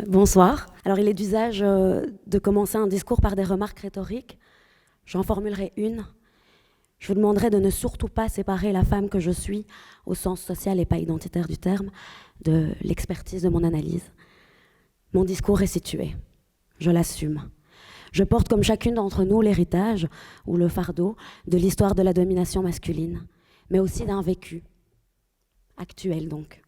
Bonsoir. Alors, il est d'usage de commencer un discours par des remarques rhétoriques. J'en formulerai une. Je vous demanderai de ne surtout pas séparer la femme que je suis, au sens social et pas identitaire du terme, de l'expertise de mon analyse. Mon discours est situé. Je l'assume. Je porte comme chacune d'entre nous l'héritage, ou le fardeau, de l'histoire de la domination masculine, mais aussi d'un vécu, actuel donc.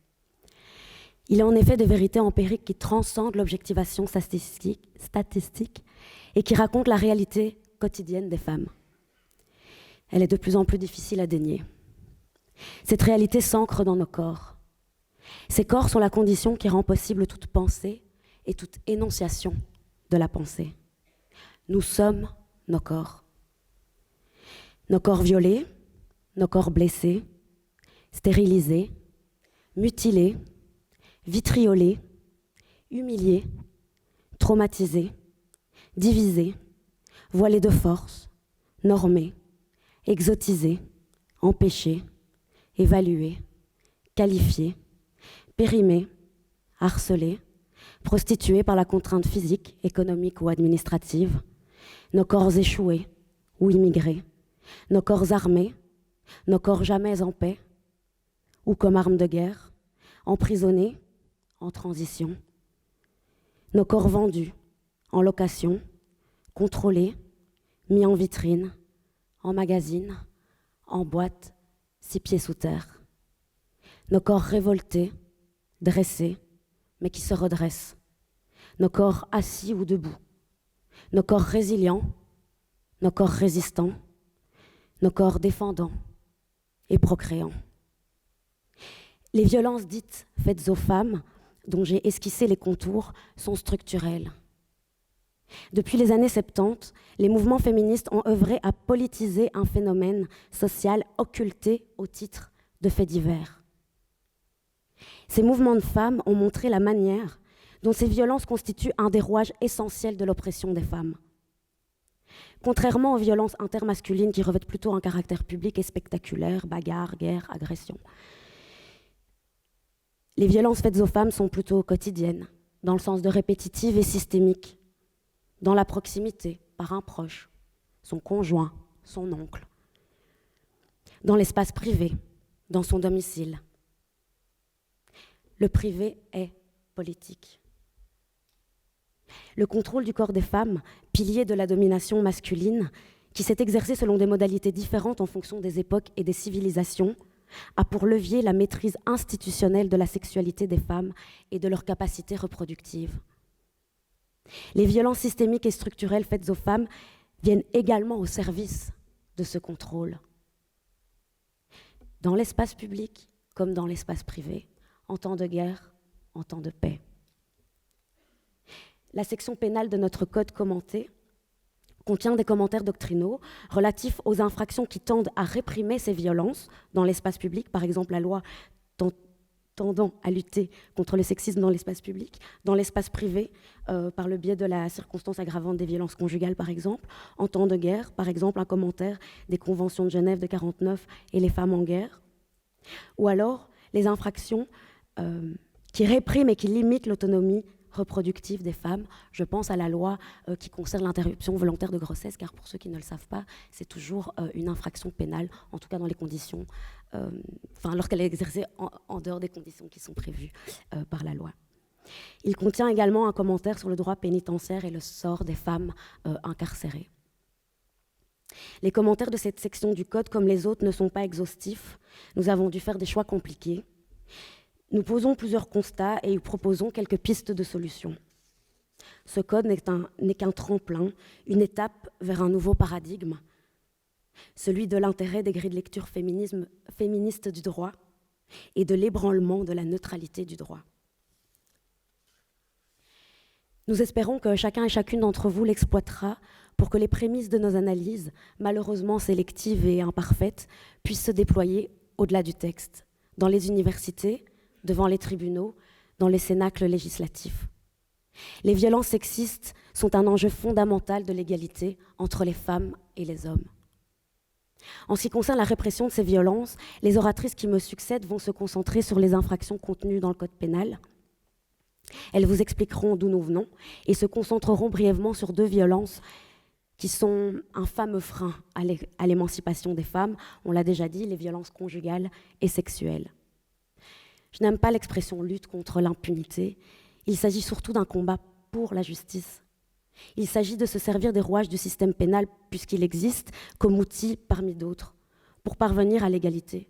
Il est en effet des vérités empiriques qui transcendent l'objectivation statistique et qui racontent la réalité quotidienne des femmes. Elle est de plus en plus difficile à dénier. Cette réalité s'ancre dans nos corps. Ces corps sont la condition qui rend possible toute pensée et toute énonciation de la pensée. Nous sommes nos corps. Nos corps violés, nos corps blessés, stérilisés, mutilés, vitriolés, humiliés, traumatisés, divisés, voilés de force, normés, exotisés, empêchés, évalués, qualifiés, périmés, harcelés, prostitués par la contrainte physique, économique ou administrative, nos corps échoués ou immigrés, nos corps armés, nos corps jamais en paix ou comme armes de guerre, emprisonnés, en transition, nos corps vendus, en location, contrôlés, mis en vitrine, en magazine, en boîte, 6 pieds sous terre. Nos corps révoltés, dressés, mais qui se redressent. Nos corps assis ou debout. Nos corps résilients, nos corps résistants, nos corps défendants et procréants. Les violences dites faites aux femmes, dont j'ai esquissé les contours, sont structurelles. Depuis les années 70, les mouvements féministes ont œuvré à politiser un phénomène social occulté au titre de faits divers. Ces mouvements de femmes ont montré la manière dont ces violences constituent un des rouages essentiels de l'oppression des femmes. Contrairement aux violences intermasculines qui revêtent plutôt un caractère public et spectaculaire, bagarre, guerre, agression, les violences faites aux femmes sont plutôt quotidiennes, dans le sens de répétitives et systémiques, dans la proximité, par un proche, son conjoint, son oncle, dans l'espace privé, dans son domicile. Le privé est politique. Le contrôle du corps des femmes, pilier de la domination masculine, qui s'est exercé selon des modalités différentes en fonction des époques et des civilisations, a pour levier la maîtrise institutionnelle de la sexualité des femmes et de leurs capacités reproductives. Les violences systémiques et structurelles faites aux femmes viennent également au service de ce contrôle. Dans l'espace public comme dans l'espace privé, en temps de guerre, en temps de paix. La section pénale de notre code commenté contient des commentaires doctrinaux relatifs aux infractions qui tendent à réprimer ces violences dans l'espace public, par exemple la loi tendant à lutter contre le sexisme dans l'espace public, dans l'espace privé, par le biais de la circonstance aggravante des violences conjugales, par exemple, en temps de guerre, par exemple un commentaire des conventions de Genève de 1949 et les femmes en guerre, ou alors les infractions qui répriment et qui limitent l'autonomie reproductive des femmes. Je pense à la loi qui concerne l'interruption volontaire de grossesse, car pour ceux qui ne le savent pas, c'est toujours une infraction pénale, en tout cas dans les conditions, lorsqu'elle est exercée en dehors des conditions qui sont prévues par la loi. Il contient également un commentaire sur le droit pénitentiaire et le sort des femmes incarcérées. Les commentaires de cette section du Code, comme les autres, ne sont pas exhaustifs. Nous avons dû faire des choix compliqués. Nous posons plusieurs constats et proposons quelques pistes de solutions. Ce code n'est qu'un tremplin, une étape vers un nouveau paradigme, celui de l'intérêt des grilles de lecture féministes du droit et de l'ébranlement de la neutralité du droit. Nous espérons que chacun et chacune d'entre vous l'exploitera pour que les prémices de nos analyses, malheureusement sélectives et imparfaites, puissent se déployer au-delà du texte, dans les universités, devant les tribunaux, dans les cénacles législatifs. Les violences sexistes sont un enjeu fondamental de l'égalité entre les femmes et les hommes. En ce qui concerne la répression de ces violences, les oratrices qui me succèdent vont se concentrer sur les infractions contenues dans le code pénal. Elles vous expliqueront d'où nous venons et se concentreront brièvement sur 2 violences qui sont un fameux frein à l'émancipation des femmes, on l'a déjà dit, les violences conjugales et sexuelles. Je n'aime pas l'expression « lutte contre l'impunité ». Il s'agit surtout d'un combat pour la justice. Il s'agit de se servir des rouages du système pénal, puisqu'il existe, comme outil parmi d'autres, pour parvenir à l'égalité.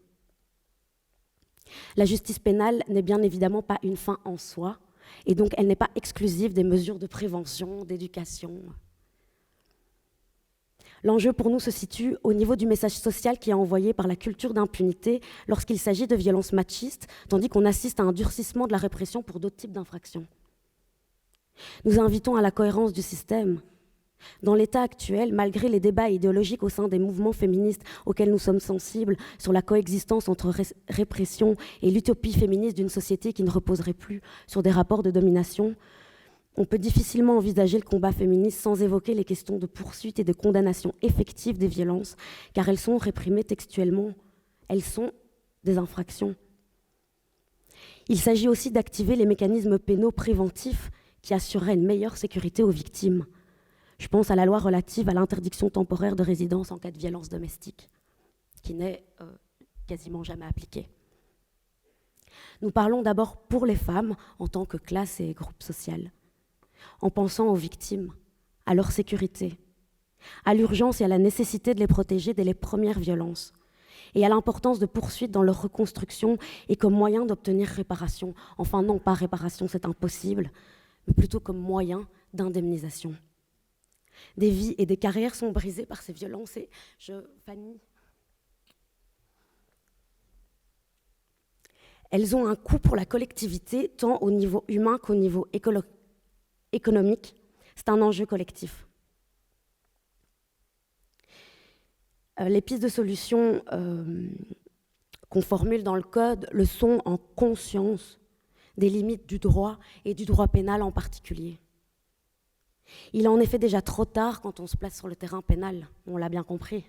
La justice pénale n'est bien évidemment pas une fin en soi, et donc elle n'est pas exclusive des mesures de prévention, d'éducation. L'enjeu pour nous se situe au niveau du message social qui est envoyé par la culture d'impunité lorsqu'il s'agit de violences machistes, tandis qu'on assiste à un durcissement de la répression pour d'autres types d'infractions. Nous invitons à la cohérence du système. Dans l'état actuel, malgré les débats idéologiques au sein des mouvements féministes auxquels nous sommes sensibles sur la coexistence entre répression et l'utopie féministe d'une société qui ne reposerait plus sur des rapports de domination, on peut difficilement envisager le combat féministe sans évoquer les questions de poursuite et de condamnation effective des violences, car elles sont réprimées textuellement. Elles sont des infractions. Il s'agit aussi d'activer les mécanismes pénaux préventifs qui assureraient une meilleure sécurité aux victimes. Je pense à la loi relative à l'interdiction temporaire de résidence en cas de violence domestique, qui n'est quasiment jamais appliquée. Nous parlons d'abord pour les femmes en tant que classe et groupe social, en pensant aux victimes, à leur sécurité, à l'urgence et à la nécessité de les protéger dès les premières violences, et à l'importance de poursuites dans leur reconstruction et comme moyen d'obtenir réparation. Enfin non, pas réparation, c'est impossible, mais plutôt comme moyen d'indemnisation. Des vies et des carrières sont brisées par ces violences et Fanny, elles ont un coût pour la collectivité, tant au niveau humain qu'au niveau économique. C'est un enjeu collectif. Les pistes de solutions qu'on formule dans le code le sont en conscience des limites du droit et du droit pénal en particulier. Il est en effet déjà trop tard quand on se place sur le terrain pénal, on l'a bien compris.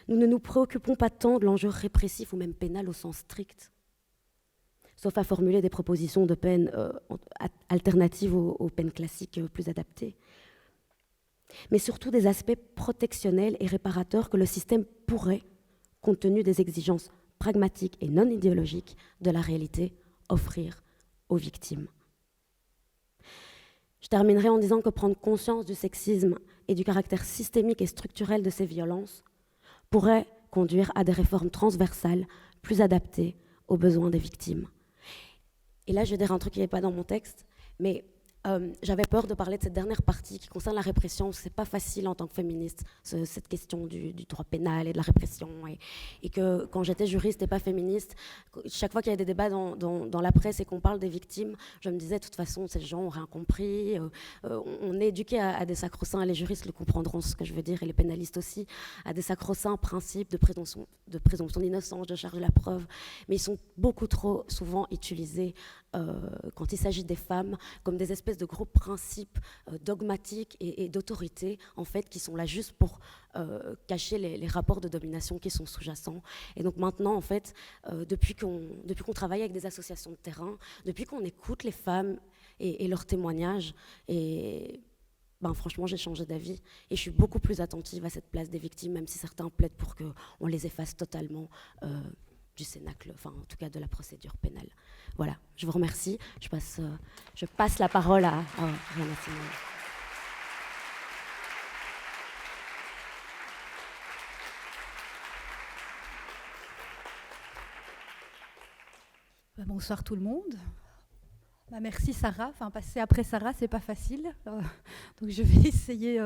Nous ne nous préoccupons pas tant de l'enjeu répressif ou même pénal au sens strict, sauf à formuler des propositions de peine alternatives aux peines classiques plus adaptées, mais surtout des aspects protectionnels et réparateurs que le système pourrait, compte tenu des exigences pragmatiques et non idéologiques de la réalité, offrir aux victimes. Je terminerai en disant que prendre conscience du sexisme et du caractère systémique et structurel de ces violences pourrait conduire à des réformes transversales plus adaptées aux besoins des victimes. Et là, je vais dire un truc qui n'est pas dans mon texte, mais j'avais peur de parler de cette dernière partie qui concerne la répression. C'est pas facile en tant que féministe, cette question du droit pénal et de la répression. Et que quand j'étais juriste et pas féministe, chaque fois qu'il y a des débats dans la presse et qu'on parle des victimes, je me disais, de toute façon, ces gens ont rien compris. On est éduqués à des sacro-saints, et les juristes le comprendront ce que je veux dire, et les pénalistes aussi, à des sacro-saints principes de présomption d'innocence, de charge de la preuve. Mais ils sont beaucoup trop souvent utilisés quand il s'agit des femmes comme des espèces de gros principes dogmatiques et d'autorité, en fait, qui sont là juste pour cacher les rapports de domination qui sont sous-jacents. Et donc maintenant, en fait, depuis qu'on travaille avec des associations de terrain, depuis qu'on écoute les femmes et leurs témoignages, et franchement, j'ai changé d'avis et je suis beaucoup plus attentive à cette place des victimes, même si certains plaident pour qu'on les efface totalement du cénacle, enfin en tout cas de la procédure pénale. Voilà, je vous remercie. Je passe la parole à Rihanna Simone. Bonsoir tout le monde. Merci Sarah. Passer après Sarah, c'est pas facile. Donc je vais essayer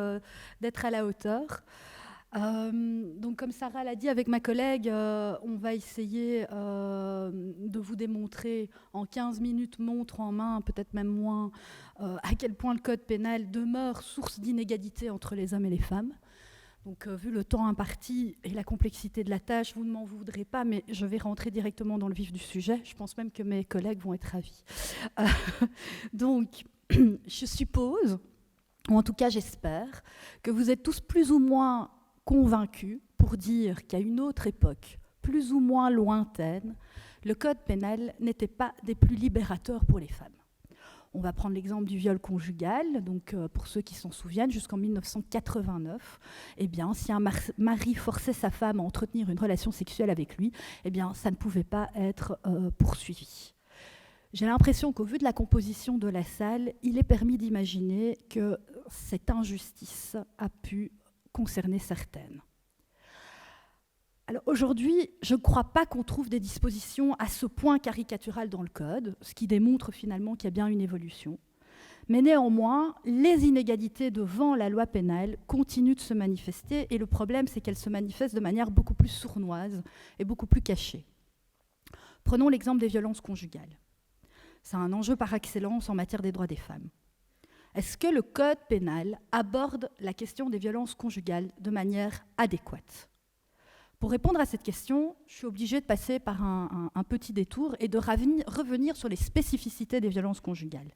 d'être à la hauteur. Donc comme Sarah l'a dit avec ma collègue, on va essayer de vous démontrer en 15 minutes montre en main, peut-être même moins, à quel point le code pénal demeure source d'inégalité entre les hommes et les femmes. Donc vu le temps imparti et la complexité de la tâche, vous ne m'en voudrez pas, mais je vais rentrer directement dans le vif du sujet. Je pense même que mes collègues vont être ravis. Donc je suppose, ou en tout cas j'espère, que vous êtes tous plus ou moins convaincus pour dire qu'à une autre époque, plus ou moins lointaine, le code pénal n'était pas des plus libérateurs pour les femmes. On va prendre l'exemple du viol conjugal. Donc, pour ceux qui s'en souviennent, jusqu'en 1989, eh bien, si un mari forçait sa femme à entretenir une relation sexuelle avec lui, eh bien, ça ne pouvait pas être poursuivi. J'ai l'impression qu'au vu de la composition de la salle, il est permis d'imaginer que cette injustice a pu concerner certaines. Alors aujourd'hui, je ne crois pas qu'on trouve des dispositions à ce point caricaturales dans le Code, ce qui démontre finalement qu'il y a bien une évolution. Mais néanmoins, les inégalités devant la loi pénale continuent de se manifester, et le problème, c'est qu'elles se manifestent de manière beaucoup plus sournoise et beaucoup plus cachée. Prenons l'exemple des violences conjugales. C'est un enjeu par excellence en matière des droits des femmes. Est-ce que le Code pénal aborde la question des violences conjugales de manière adéquate ? Pour répondre à cette question, je suis obligée de passer par un petit détour et de revenir sur les spécificités des violences conjugales.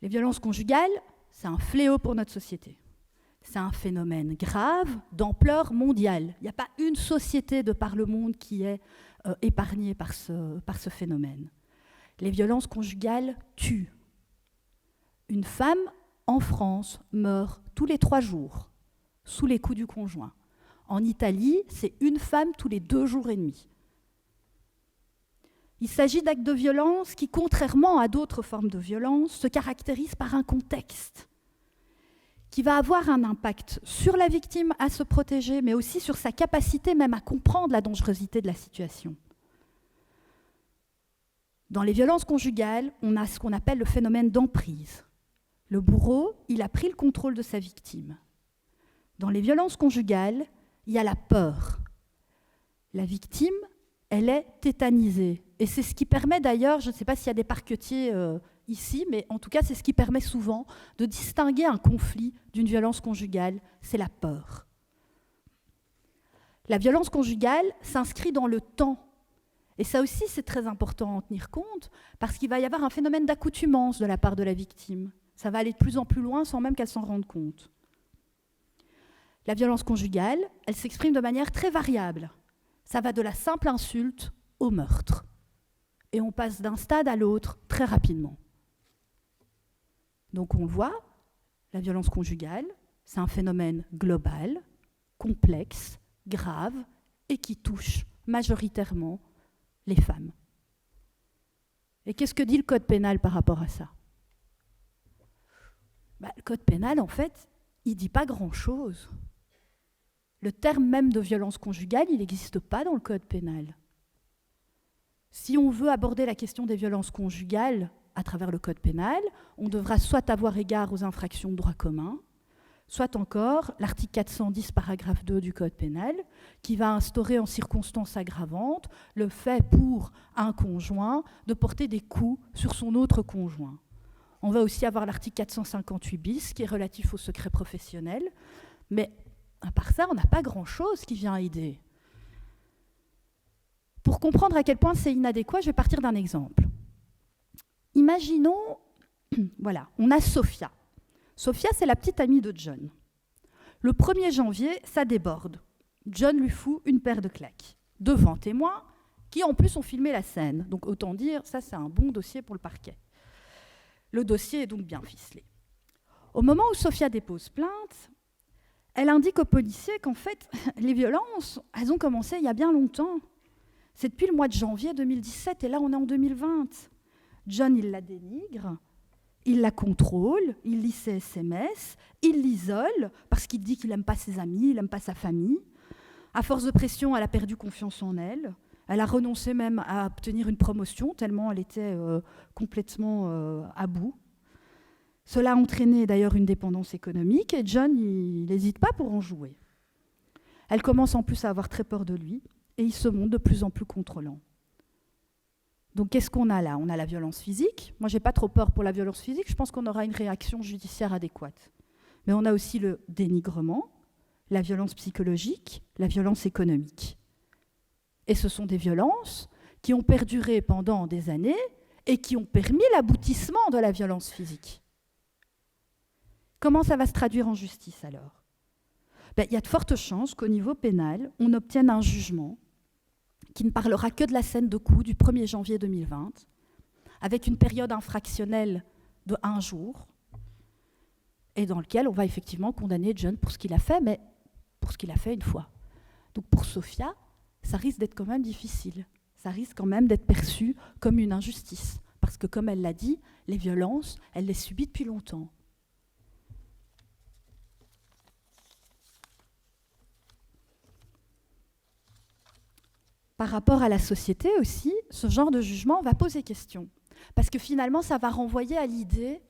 Les violences conjugales, c'est un fléau pour notre société. C'est un phénomène grave, d'ampleur mondiale. Il n'y a pas une société de par le monde qui est épargnée par ce phénomène. Les violences conjugales tuent. Une femme en France meurt tous les 3 jours sous les coups du conjoint. En Italie, c'est une femme tous les 2 jours et demi. Il s'agit d'actes de violence qui, contrairement à d'autres formes de violence, se caractérisent par un contexte qui va avoir un impact sur la victime à se protéger, mais aussi sur sa capacité même à comprendre la dangerosité de la situation. Dans les violences conjugales, on a ce qu'on appelle le phénomène d'emprise. Le bourreau, il a pris le contrôle de sa victime. Dans les violences conjugales, il y a la peur. La victime, elle est tétanisée. Et c'est ce qui permet d'ailleurs, je ne sais pas s'il y a des parquetiers ici, mais en tout cas, c'est ce qui permet souvent de distinguer un conflit d'une violence conjugale, c'est la peur. La violence conjugale s'inscrit dans le temps. Et ça aussi, c'est très important à en tenir compte, parce qu'il va y avoir un phénomène d'accoutumance de la part de la victime. Ça va aller de plus en plus loin sans même qu'elle s'en rende compte. La violence conjugale, elle s'exprime de manière très variable. Ça va de la simple insulte au meurtre. Et on passe d'un stade à l'autre très rapidement. Donc on le voit, la violence conjugale, c'est un phénomène global, complexe, grave, et qui touche majoritairement les femmes. Et qu'est-ce que dit le Code pénal par rapport à ça ? Le Code pénal, en fait, il ne dit pas grand-chose. Le terme même de violence conjugale, il n'existe pas dans le Code pénal. Si on veut aborder la question des violences conjugales à travers le Code pénal, on devra soit avoir égard aux infractions de droit commun, soit encore l'article 410, paragraphe 2 du Code pénal, qui va instaurer en circonstances aggravantes le fait pour un conjoint de porter des coups sur son autre conjoint. On va aussi avoir l'article 458 bis, qui est relatif au secret professionnel, mais à part ça, on n'a pas grand-chose qui vient aider. Pour comprendre à quel point c'est inadéquat, je vais partir d'un exemple. Imaginons, voilà, on a Sophia. Sophia, c'est la petite amie de John. Le 1er janvier, ça déborde. John lui fout une paire de claques, devant témoins, qui en plus ont filmé la scène. Donc autant dire, ça c'est un bon dossier pour le parquet. Le dossier est donc bien ficelé. Au moment où Sophia dépose plainte, elle indique aux policiers qu'en fait, les violences, elles ont commencé il y a bien longtemps. C'est depuis le mois de janvier 2017, et là on est en 2020. John, il la dénigre, il la contrôle, il lit ses SMS, il l'isole, parce qu'il dit qu'il n'aime pas ses amis, il n'aime pas sa famille. À force de pression, elle a perdu confiance en elle. Elle a renoncé même à obtenir une promotion, tellement elle était complètement à bout. Cela a entraîné d'ailleurs une dépendance économique, et John, il n'hésite pas pour en jouer. Elle commence en plus à avoir très peur de lui, et il se montre de plus en plus contrôlant. Donc qu'est-ce qu'on a là ? On a la violence physique. Moi, je n'ai pas trop peur pour la violence physique, je pense qu'on aura une réaction judiciaire adéquate. Mais on a aussi le dénigrement, la violence psychologique, la violence économique. Et ce sont des violences qui ont perduré pendant des années et qui ont permis l'aboutissement de la violence physique. Comment ça va se traduire en justice alors ? Il y a de fortes chances qu'au niveau pénal, on obtienne un jugement qui ne parlera que de la scène de coup du 1er janvier 2020, avec une période infractionnelle de 1 jour, et dans lequel on va effectivement condamner John pour ce qu'il a fait, mais pour ce qu'il a fait une fois. Donc pour Sophia, ça risque d'être quand même difficile. Ça risque quand même d'être perçu comme une injustice. Parce que comme elle l'a dit, les violences, elle les subit depuis longtemps. Par rapport à la société aussi, ce genre de jugement va poser question. Parce que finalement, ça va renvoyer à l'idée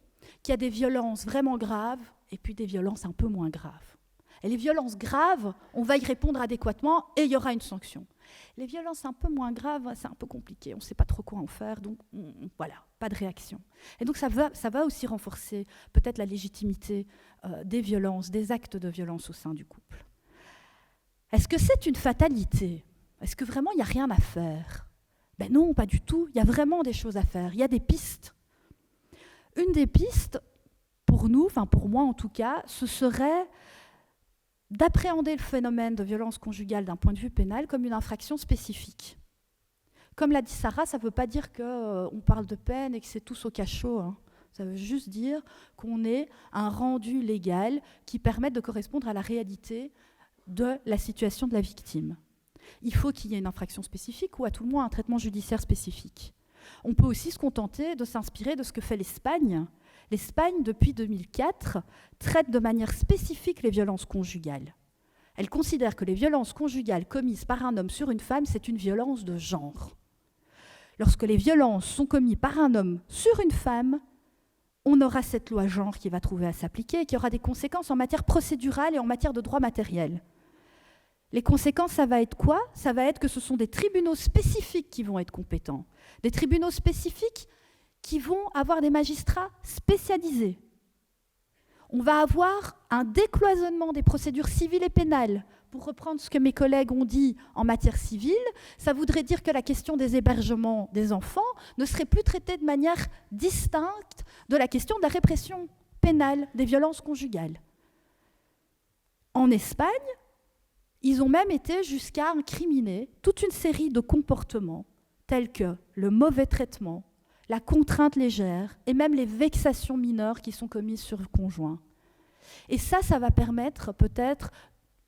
qu'il y a des violences vraiment graves et puis des violences un peu moins graves. Et les violences graves, on va y répondre adéquatement et il y aura une sanction. Les violences un peu moins graves, c'est un peu compliqué, on ne sait pas trop quoi en faire, donc voilà, pas de réaction. Et donc ça va aussi renforcer peut-être la légitimité des violences, des actes de violence au sein du couple. Est-ce que c'est une fatalité ? Est-ce que vraiment il n'y a rien à faire ? Ben non, pas du tout, il y a vraiment des choses à faire, il y a des pistes. Une des pistes, pour nous, enfin pour moi en tout cas, ce serait d'appréhender le phénomène de violence conjugale d'un point de vue pénal comme une infraction spécifique. Comme l'a dit Sarah, ça ne veut pas dire qu'on parle de peine et que c'est tous au cachot. Hein. Ça veut juste dire qu'on ait un rendu légal qui permette de correspondre à la réalité de la situation de la victime. Il faut qu'il y ait une infraction spécifique ou à tout le moins un traitement judiciaire spécifique. On peut aussi se contenter de s'inspirer de ce que fait l'Espagne. L'Espagne, depuis 2004, traite de manière spécifique les violences conjugales. Elle considère que les violences conjugales commises par un homme sur une femme, c'est une violence de genre. Lorsque les violences sont commises par un homme sur une femme, on aura cette loi genre qui va trouver à s'appliquer et qui aura des conséquences en matière procédurale et en matière de droit matériel. Les conséquences, ça va être quoi ? Ça va être que ce sont des tribunaux spécifiques qui vont être compétents. Des tribunaux spécifiques qui vont avoir des magistrats spécialisés. On va avoir un décloisonnement des procédures civiles et pénales. Pour reprendre ce que mes collègues ont dit en matière civile, ça voudrait dire que la question des hébergements des enfants ne serait plus traitée de manière distincte de la question de la répression pénale des violences conjugales. En Espagne, ils ont même été jusqu'à incriminer toute une série de comportements tels que le mauvais traitement, la contrainte légère et même les vexations mineures qui sont commises sur le conjoint. Et ça va permettre peut-être,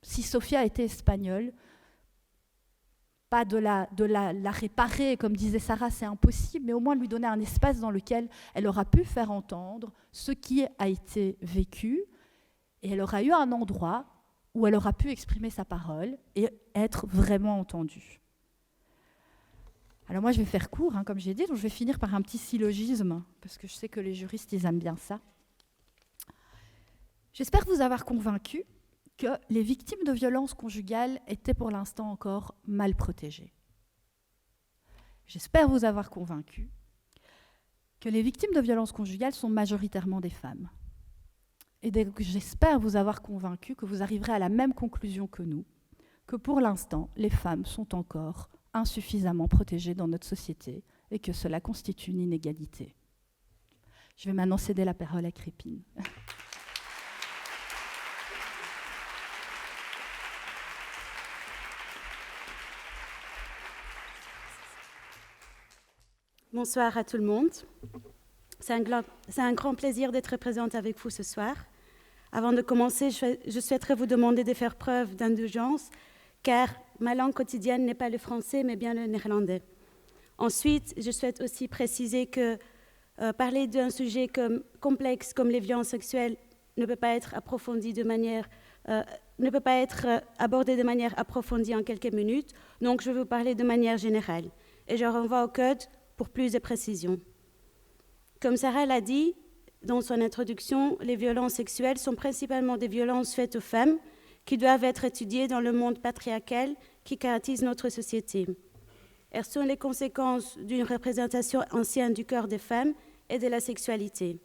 si Sophia était espagnole, pas de la réparer, comme disait Sarah, c'est impossible, mais au moins lui donner un espace dans lequel elle aura pu faire entendre ce qui a été vécu, et elle aura eu un endroit où elle aura pu exprimer sa parole et être vraiment entendue. Alors moi, je vais faire court, hein, comme j'ai dit, donc je vais finir par un petit syllogisme, parce que je sais que les juristes, ils aiment bien ça. J'espère vous avoir convaincu que les victimes de violences conjugales étaient pour l'instant encore mal protégées. J'espère vous avoir convaincu que les victimes de violences conjugales sont majoritairement des femmes. Et donc, j'espère vous avoir convaincu que vous arriverez à la même conclusion que nous, que pour l'instant, les femmes sont encore insuffisamment protégées dans notre société et que cela constitue une inégalité. Je vais maintenant céder la parole à Crépine. Bonsoir à tout le monde. C'est un grand plaisir d'être présente avec vous ce soir. Avant de commencer, je souhaiterais vous demander de faire preuve d'indulgence, car ma langue quotidienne n'est pas le français, mais bien le néerlandais. Ensuite, je souhaite aussi préciser que parler d'un sujet complexe comme les violences sexuelles ne peut pas être abordé de manière approfondie en quelques minutes, donc je vais vous parler de manière générale. Et je renvoie au code pour plus de précision. Comme Sarah l'a dit dans son introduction, les violences sexuelles sont principalement des violences faites aux femmes qui doivent être étudiées dans le monde patriarcal qui caractérise notre société. Elles sont les conséquences d'une représentation ancienne du corps des femmes et de la sexualité.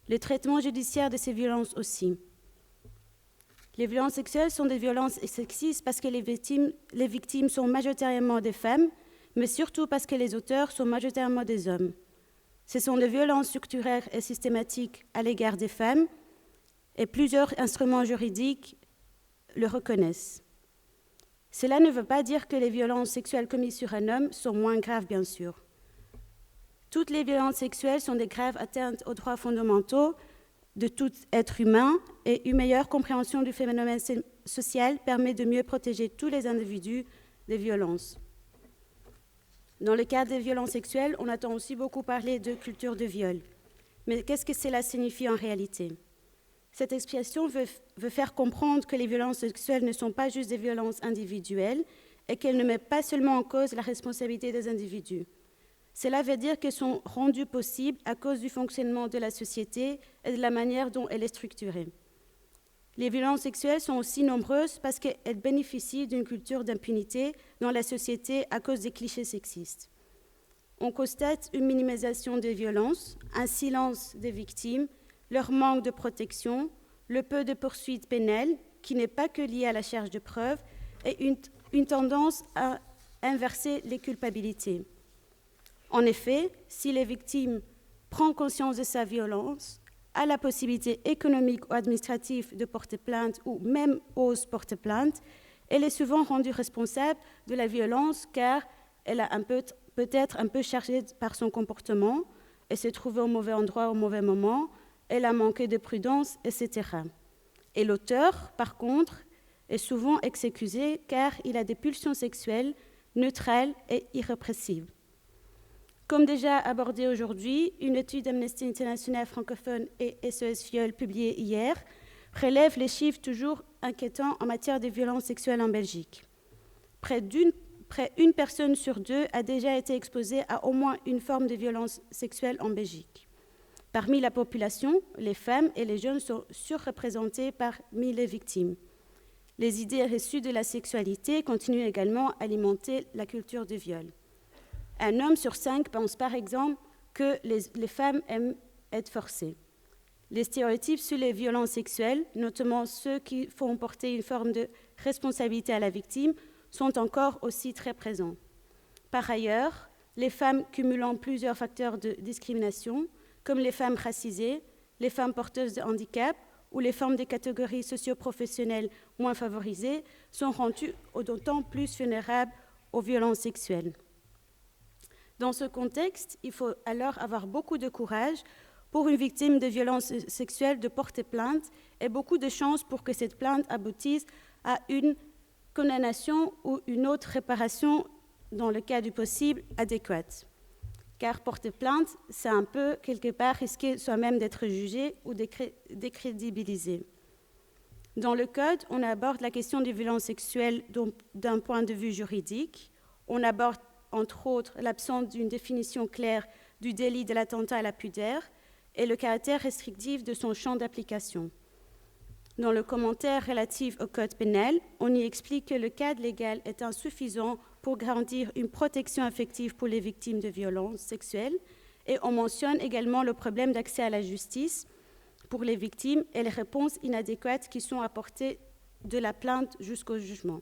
Le traitement judiciaire de ces violences aussi. Les violences sexuelles sont des violences sexistes parce que les victimes sont majoritairement des femmes, mais surtout parce que les auteurs sont majoritairement des hommes. Ce sont des violences structurelles et systématiques à l'égard des femmes, et plusieurs instruments juridiques le reconnaissent. Cela ne veut pas dire que les violences sexuelles commises sur un homme sont moins graves, bien sûr. Toutes les violences sexuelles sont des graves atteintes aux droits fondamentaux de tout être humain et une meilleure compréhension du phénomène social permet de mieux protéger tous les individus des violences. Dans le cadre des violences sexuelles, on entend aussi beaucoup parler de culture de viol. Mais qu'est-ce que cela signifie en réalité ? Cette expression veut faire comprendre que les violences sexuelles ne sont pas juste des violences individuelles et qu'elles ne mettent pas seulement en cause la responsabilité des individus. Cela veut dire qu'elles sont rendues possibles à cause du fonctionnement de la société et de la manière dont elle est structurée. Les violences sexuelles sont aussi nombreuses parce qu'elles bénéficient d'une culture d'impunité dans la société à cause des clichés sexistes. On constate une minimisation des violences, un silence des victimes, leur manque de protection, le peu de poursuites pénales, qui n'est pas que lié à la charge de preuves, et une tendance à inverser les culpabilités. En effet, si les victimes prennent conscience de sa violence, a la possibilité économique ou administrative de porter plainte ou même ose porter plainte, elle est souvent rendue responsable de la violence car elle a peut-être un peu chargé par son comportement, elle s'est trouvée au mauvais endroit au mauvais moment, elle a manqué de prudence, etc. Et l'auteur, par contre, est souvent excusé car il a des pulsions sexuelles neutrales et irrépressibles. Comme déjà abordé aujourd'hui, une étude d'Amnesty International francophone et SOS Viol publiée hier relève les chiffres toujours inquiétants en matière de violences sexuelles en Belgique. Près une personne sur deux a déjà été exposée à au moins une forme de violence sexuelle en Belgique. Parmi la population, les femmes et les jeunes sont surreprésentés parmi les victimes. Les idées reçues de la sexualité continuent également à alimenter la culture du viol. Un homme sur 5 pense par exemple que les femmes aiment être forcées. Les stéréotypes sur les violences sexuelles, notamment ceux qui font porter une forme de responsabilité à la victime, sont encore aussi très présents. Par ailleurs, les femmes cumulant plusieurs facteurs de discrimination, comme les femmes racisées, les femmes porteuses de handicap ou les femmes des catégories socio-professionnelles moins favorisées, sont rendues d'autant plus vulnérables aux violences sexuelles. Dans ce contexte, il faut alors avoir beaucoup de courage pour une victime de violences sexuelles de porter plainte et beaucoup de chances pour que cette plainte aboutisse à une condamnation ou une autre réparation, dans le cas du possible, adéquate. Car porter plainte, c'est un peu, quelque part, risquer soi-même d'être jugé ou décrédibilisé. Dans le Code, on aborde la question des violences sexuelles d'un point de vue juridique. On aborde, entre autres, l'absence d'une définition claire du délit de l'attentat à la pudeur et le caractère restrictif de son champ d'application. Dans le commentaire relatif au Code pénal, on y explique que le cadre légal est insuffisant pour garantir une protection effective pour les victimes de violences sexuelles et on mentionne également le problème d'accès à la justice pour les victimes et les réponses inadéquates qui sont apportées de la plainte jusqu'au jugement.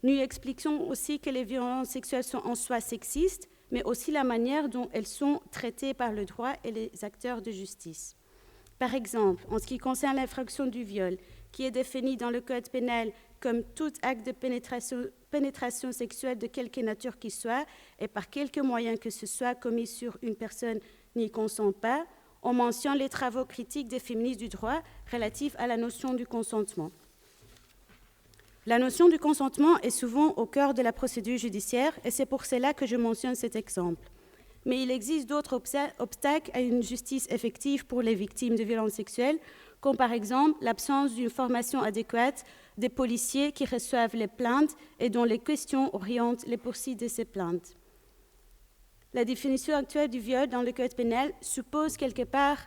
Nous expliquons aussi que les violences sexuelles sont en soi sexistes, mais aussi la manière dont elles sont traitées par le droit et les acteurs de justice. Par exemple, en ce qui concerne l'infraction du viol, qui est définie dans le Code pénal comme tout acte de pénétration sexuelle de quelque nature qu'il soit et par quelque moyen que ce soit commis sur une personne n'y consent pas, on mentionne les travaux critiques des féministes du droit relatifs à la notion du consentement. La notion du consentement est souvent au cœur de la procédure judiciaire et c'est pour cela que je mentionne cet exemple. Mais il existe d'autres obstacles à une justice effective pour les victimes de violences sexuelles, comme par exemple l'absence d'une formation adéquate des policiers qui reçoivent les plaintes et dont les questions orientent les poursuites de ces plaintes. La définition actuelle du viol dans le Code pénal suppose quelque part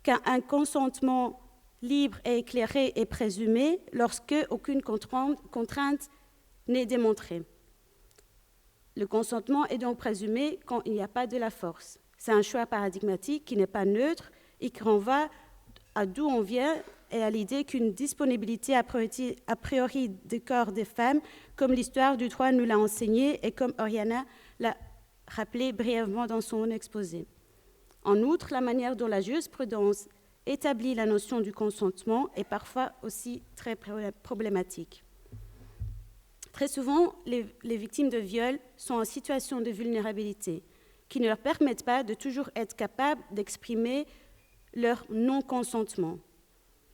qu'un consentement libre et éclairé est présumé lorsque aucune contrainte n'est démontrée. Le consentement est donc présumé quand il n'y a pas de la force. C'est un choix paradigmatique qui n'est pas neutre et qui renvoie à d'où on vient et à l'idée qu'une disponibilité a priori des corps des femmes, comme l'histoire du droit nous l'a enseigné et comme Oriana l'a rappelé brièvement dans son exposé. En outre, la manière dont la jurisprudence établit la notion du consentement est parfois aussi très problématique. Très souvent, les victimes de viol sont en situation de vulnérabilité, qui ne leur permettent pas de toujours être capables d'exprimer leur non-consentement.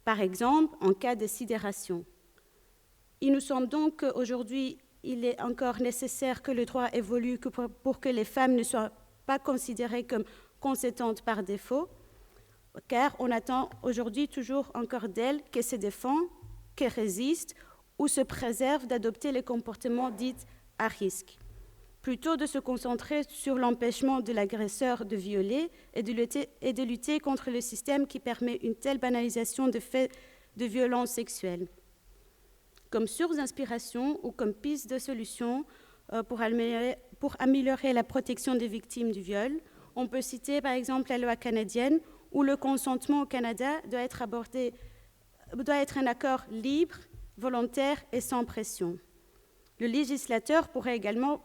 Par exemple, en cas de sidération. Il nous semble donc qu'aujourd'hui, il est encore nécessaire que le droit évolue pour que les femmes ne soient pas considérées comme consentantes par défaut, car on attend aujourd'hui toujours encore d'elles qu'elles se défendent, qu'elles résistent ou se préservent d'adopter les comportements dits à risque. Plutôt de se concentrer sur l'empêchement de l'agresseur de violer et de lutter contre le système qui permet une telle banalisation de faits de violence sexuelle. Comme source d'inspiration ou comme piste de solution pour améliorer la protection des victimes du viol, on peut citer par exemple la loi canadienne où le consentement au Canada doit être un accord libre, volontaire et sans pression. Le législateur pourrait également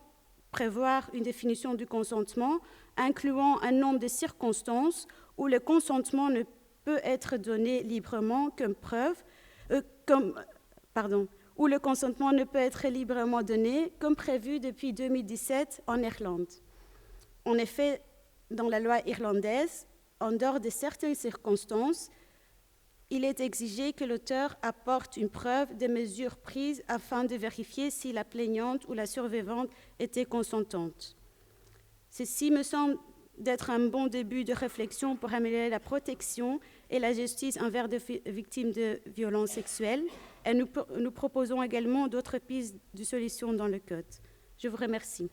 prévoir une définition du consentement incluant un nombre de circonstances où le consentement ne peut être donné librement où le consentement ne peut être librement donné, comme prévu depuis 2017 en Irlande. En effet, dans la loi irlandaise, en dehors de certaines circonstances, il est exigé que l'auteur apporte une preuve des mesures prises afin de vérifier si la plaignante ou la survivante était consentante. Ceci me semble d'être un bon début de réflexion pour améliorer la protection et la justice envers les victimes de violences sexuelles. Et nous proposons également d'autres pistes de solutions dans le Code. Je vous remercie.